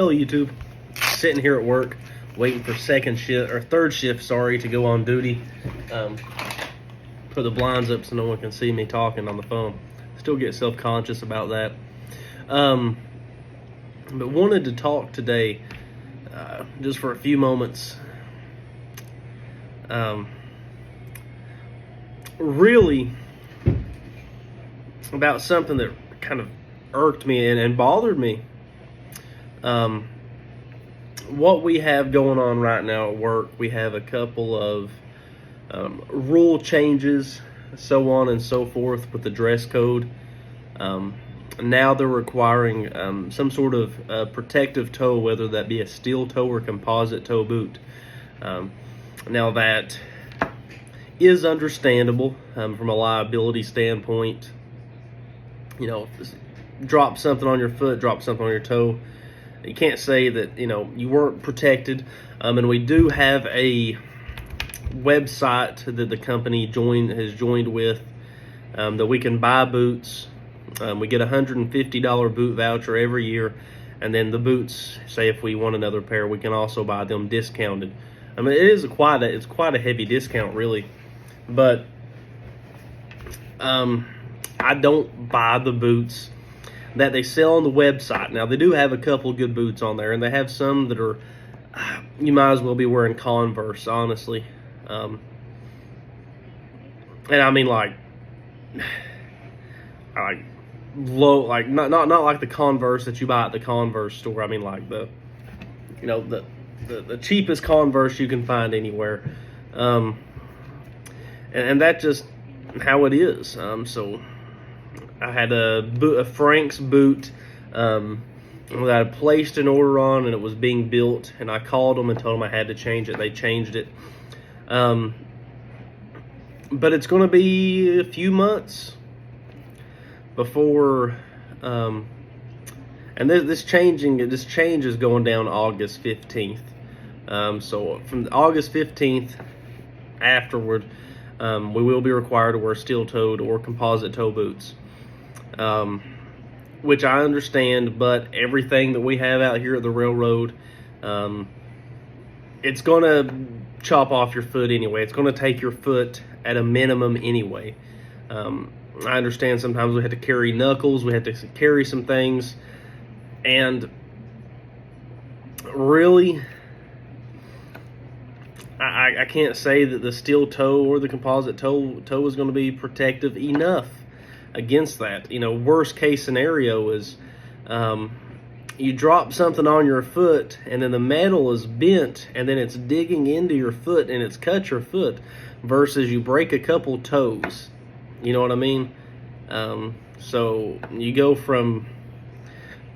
Hello YouTube. Sitting here at work waiting for third shift, to go on duty. Put the blinds up so no one can see me talking on the phone. Still get self-conscious about that. But wanted to talk today just for a few moments really about something that kind of irked me and bothered me. What we have going on right now at work, we have a couple of rule changes, so on and so forth with the dress code. Now they're requiring some sort of protective toe, whether that be a steel toe or composite toe boot. Now that is understandable from a liability standpoint. You know, drop something on your foot, drop something on your toe. You can't say that, you weren't protected. And we do have a website that the company has joined with that we can buy boots. We get a $150 boot voucher every year, and then the boots, say if we want another pair, we can also buy them discounted. I mean, it's quite a heavy discount, really. But I don't buy the boots that they sell on the website. Now, they do have a couple good boots on there, and they have some that are, you might as well be wearing Converse, honestly. And I mean, like low, like not like the Converse that you buy at the Converse store. I mean, like the cheapest Converse you can find anywhere. And that's just how it is. So I had a Frank's boot that I placed an order on, and it was being built, and I called them and told them I had to change it. They changed it. But it's going to be a few months before, and this change is going down August 15th. So from August 15th afterward, we will be required to wear steel-toed or composite toe boots, which I understand, but everything that we have out here at the railroad, it's going to chop off your foot anyway. It's going to take your foot at a minimum anyway. I understand sometimes we have to carry knuckles, we have to carry some things, and really, I can't say that the steel toe or the composite toe is going to be protective enough against that. Worst case scenario is you drop something on your foot, and then the metal is bent, and then it's digging into your foot, and it's cut your foot, versus you break a couple toes. You know what I mean? So you go from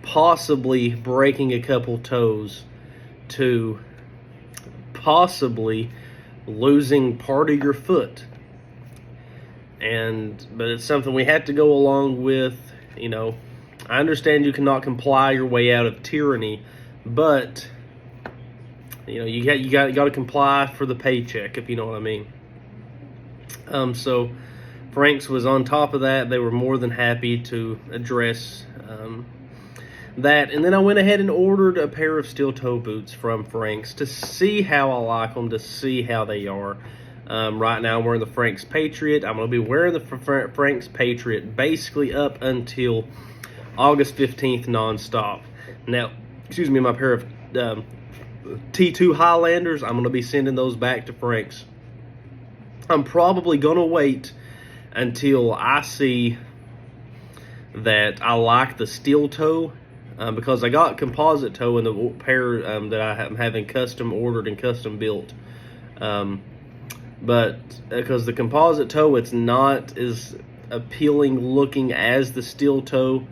possibly breaking a couple toes to possibly losing part of your foot. But it's something we have to go along with. I understand you cannot comply your way out of tyranny, but you got to comply for the paycheck, if you know what I mean. So Frank's was on top of that. They were more than happy to address that. And then I went ahead and ordered a pair of steel toe boots from Frank's to see how I like them, to see how they are. Right now I'm wearing the Frank's Patriot. I'm going to be wearing the Frank's Patriot basically up until August 15th nonstop. Now, my pair of T2 Highlanders, I'm going to be sending those back to Frank's. I'm probably going to wait until I see that I like the steel toe, because I got composite toe in the pair that I'm having custom ordered and custom built. But because the composite toe, it's not as appealing looking as the steel toe.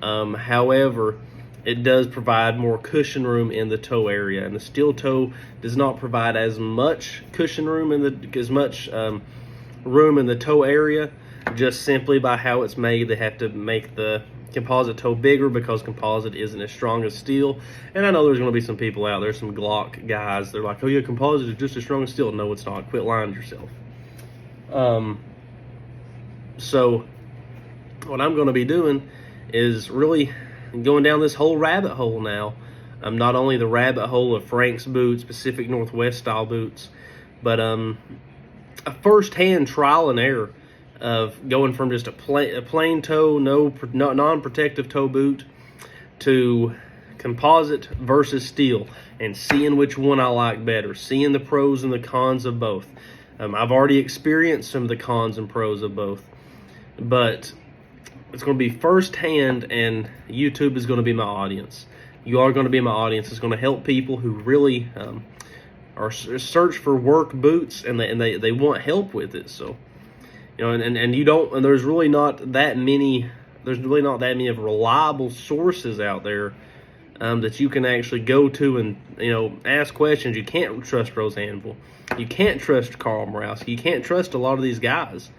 However, it does provide more cushion room in the toe area, and the steel toe does not provide as much cushion room room in the toe area, just simply by how it's made. They have to make the composite toe bigger because composite isn't as strong as steel. And I know there's going to be some people out there, some Glock guys, they're like, oh yeah, composite is just as strong as steel. No, it's not. Quit lying to yourself. So what I'm going to be doing is really going down this whole rabbit hole now not only the rabbit hole of Frank's boots, Pacific Northwest style boots, but a first-hand trial and error of going from just a plain toe, non-protective toe boot to composite versus steel, and seeing which one I like better, seeing the pros and the cons of both. I've already experienced some of the cons and pros of both, but it's going to be firsthand, and YouTube is going to be my audience. You are going to be my audience. It's going to help people who really are search for work boots, and they want help with it. So, you know, and you don't, and there's really not that many. There's really not that many of reliable sources out there that you can actually go to and, you know, ask questions. You can't trust Rose Anvil. You can't trust Carl Morawski. You can't trust a lot of these guys.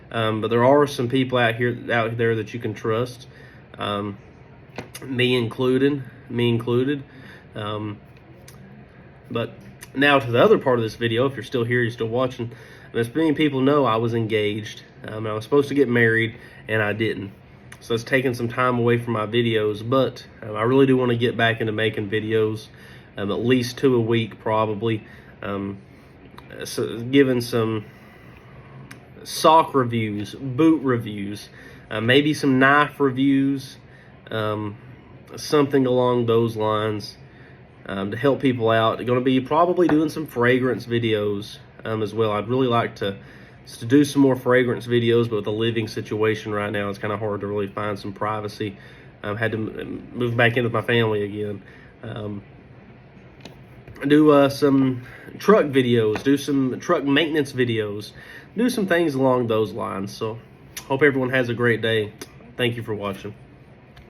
But there are some people out there that you can trust. Me included. But now to the other part of this video. If you're still here, you're still watching. As many people know, I was engaged. I was supposed to get married, and I didn't. So it's taking some time away from my videos, but I really do want to get back into making videos, at least 2 a week probably. So giving some sock reviews, boot reviews, maybe some knife reviews, something along those lines, to help people out. I'm going to be probably doing some fragrance videos as well. I'd really like to do some more fragrance videos, but with the living situation right now, it's kind of hard to really find some privacy. I've had to move back in with my family again. Do some truck videos, do some truck maintenance videos, do some things along those lines. So hope everyone has a great day. Thank you for watching.